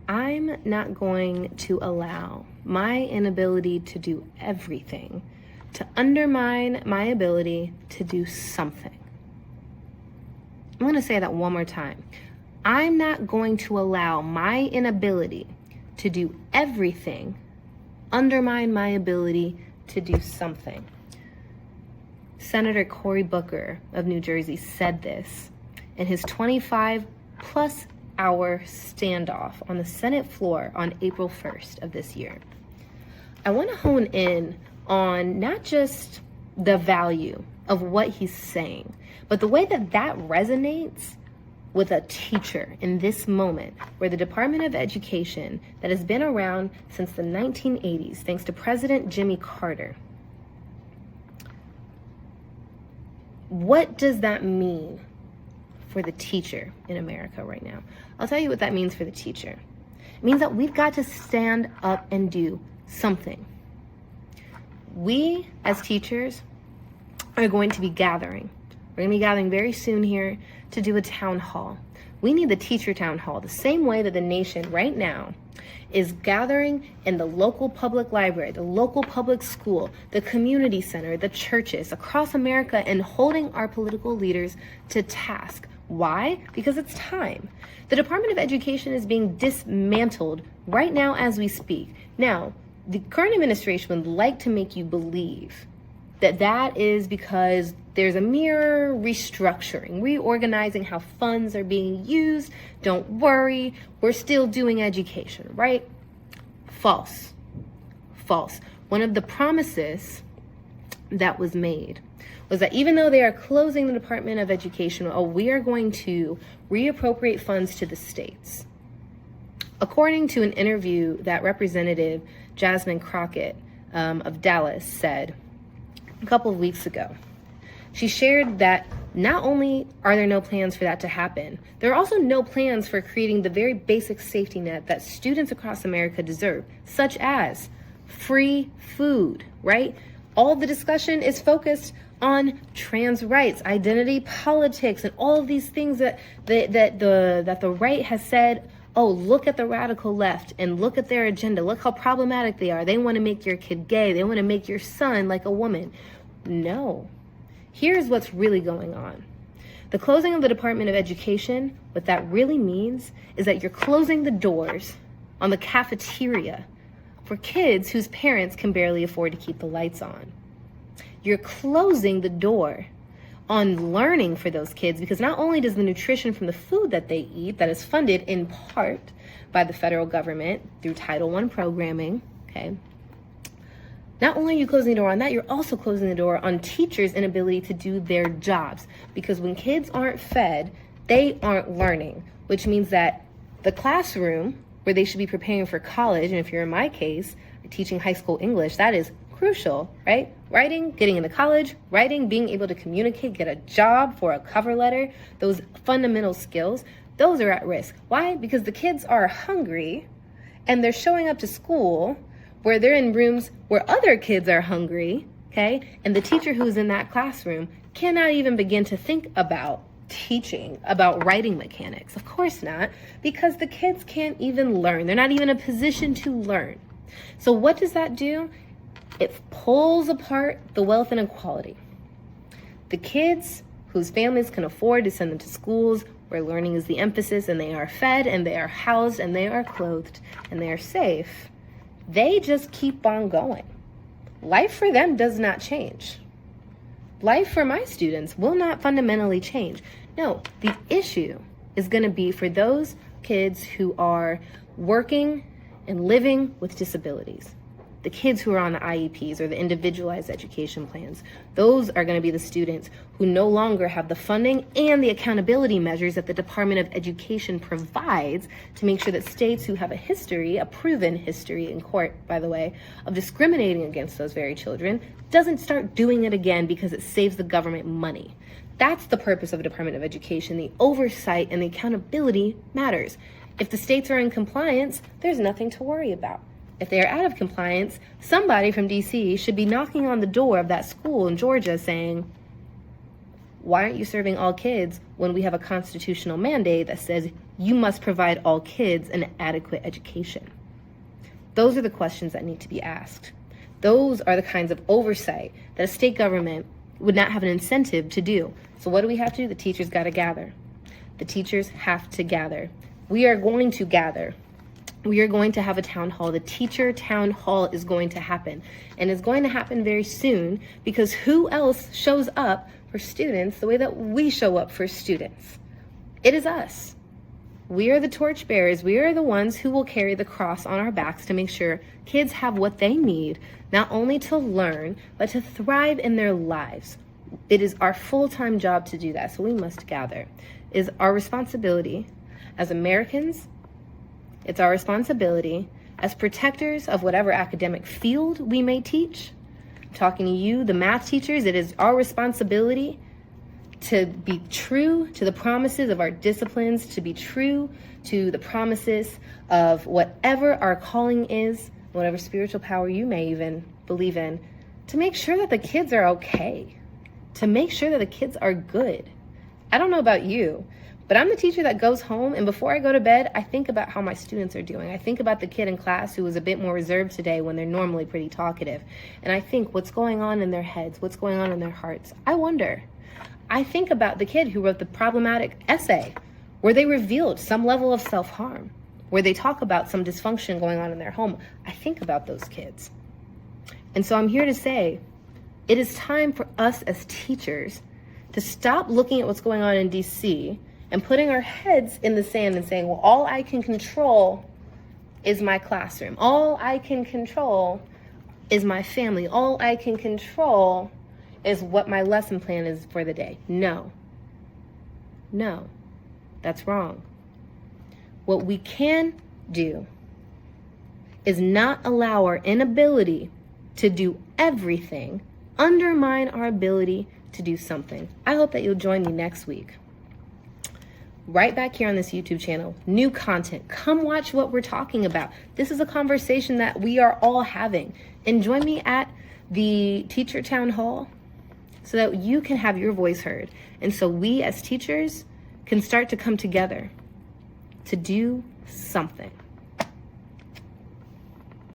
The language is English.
I'm not going to allow my inability to do everything to undermine my ability to do something. I'm going to say that one more time. I'm not going to allow my inability to do everything undermine my ability to do something. Senator Cory Booker of New Jersey said this in his 25-plus hour standoff on the Senate floor on April 1st of this year. I want to hone in on not just the value of what he's saying, but the way that that resonates with a teacher in this moment, where the Department of Education that has been around since the 1980s, thanks to President Jimmy Carter. What does that mean for the teacher in America right now? I'll tell you what that means for the teacher. It means that we've got to stand up and do something. We, as teachers, are going to be gathering. We're going to be gathering very soon here to do a town hall. We need the teacher town hall the same way that the nation right now is gathering in the local public library, the local public school, the community center, the churches across America, and holding our political leaders to task. Why? Because it's time. The Department of Education is being dismantled right now as we speak. Now, the current administration would like to make you believe that that is because there's a mere restructuring, reorganizing how funds are being used. Don't worry, we're still doing education, right? False. False. One of the promises that was made was that even though they are closing the Department of Education, we are going to reappropriate funds to the states. According to an interview that Representative Jasmine Crockett of Dallas said a couple of weeks ago, she shared that not only are there no plans for that to happen, there are also no plans for creating the very basic safety net that students across America deserve, such as free food, right? All the discussion is focused on trans rights, identity politics, and all of these things that the right has said, oh, look at the radical left and look at their agenda. Look how problematic they are. They want to make your kid gay. They want to make your son like a woman. No. Here's what's really going on. The closing of the Department of Education, what that really means is that you're closing the doors on the cafeteria for kids whose parents can barely afford to keep the lights on. You're closing the door on learning for those kids, because not only does the nutrition from the food that they eat, that is funded in part by the federal government through Title I programming, okay? Not only are you closing the door on that, you're also closing the door on teachers' inability to do their jobs, because when kids aren't fed, they aren't learning, which means that the classroom where they should be preparing for college, and if you're in my case, teaching high school English, that is crucial, right? Writing, getting into college, writing, being able to communicate, get a job for a cover letter, those fundamental skills, those are at risk. Why? Because the kids are hungry and they're showing up to school where they're in rooms where other kids are hungry, okay? And the teacher who's in that classroom cannot even begin to think about teaching about writing mechanics. Of course not, because the kids can't even learn. They're not even in a position to learn. So what does that do? It pulls apart the wealth inequality. The kids whose families can afford to send them to schools where learning is the emphasis, and they are fed and they are housed and they are clothed and they are safe, they just keep on going. Life for them does not change. Life for my students will not fundamentally change. No, the issue is going to be for those kids who are working and living with disabilities. The kids who are on the IEPs or the individualized education plans, those are going to be the students who no longer have the funding and the accountability measures that the Department of Education provides to make sure that states who have a history, a proven history in court, by the way, of discriminating against those very children, doesn't start doing it again because it saves the government money. That's the purpose of the Department of Education. The oversight and the accountability matters. If the states are in compliance, there's nothing to worry about. If they are out of compliance, somebody from DC should be knocking on the door of that school in Georgia saying, why aren't you serving all kids when we have a constitutional mandate that says you must provide all kids an adequate education. Those are the questions that need to be asked. Those are the kinds of oversight that a state government would not have an incentive to do. So what do we have to do? The teachers got to gather. The teachers have to gather. We are going to gather. We are going to have a town hall. The teacher town hall is going to happen. And it's going to happen very soon, because who else shows up for students the way that we show up for students? It is us. We are the torchbearers. We are the ones who will carry the cross on our backs to make sure kids have what they need, not only to learn, but to thrive in their lives. It is our full-time job to do that, so we must gather. It is our responsibility as Americans. It's our responsibility as protectors of whatever academic field we may teach. I'm talking to you, the math teachers. It is our responsibility to be true to the promises of our disciplines, to be true to the promises of whatever our calling is, whatever spiritual power you may even believe in, to make sure that the kids are okay, to make sure that the kids are good. I don't know about you, but I'm the teacher that goes home, and before I go to bed, I think about how my students are doing. I think about the kid in class who was a bit more reserved today when they're normally pretty talkative. And I think, what's going on in their heads? What's going on in their hearts? I wonder. I think about the kid who wrote the problematic essay where they revealed some level of self-harm, where they talk about some dysfunction going on in their home. I think about those kids. And so I'm here to say, it is time for us as teachers to stop looking at what's going on in DC and putting our heads in the sand and saying, well, all I can control is my classroom. All I can control is my family. All I can control is what my lesson plan is for the day. No, that's wrong. What we can do is not allow our inability to do everything undermine our ability to do something. I hope that you'll join me next week. Right back here on this YouTube channel, new content. Come watch what we're talking about. This is a conversation that we are all having. And join me at the Teacher Town Hall so that you can have your voice heard. And so we as teachers can start to come together to do something.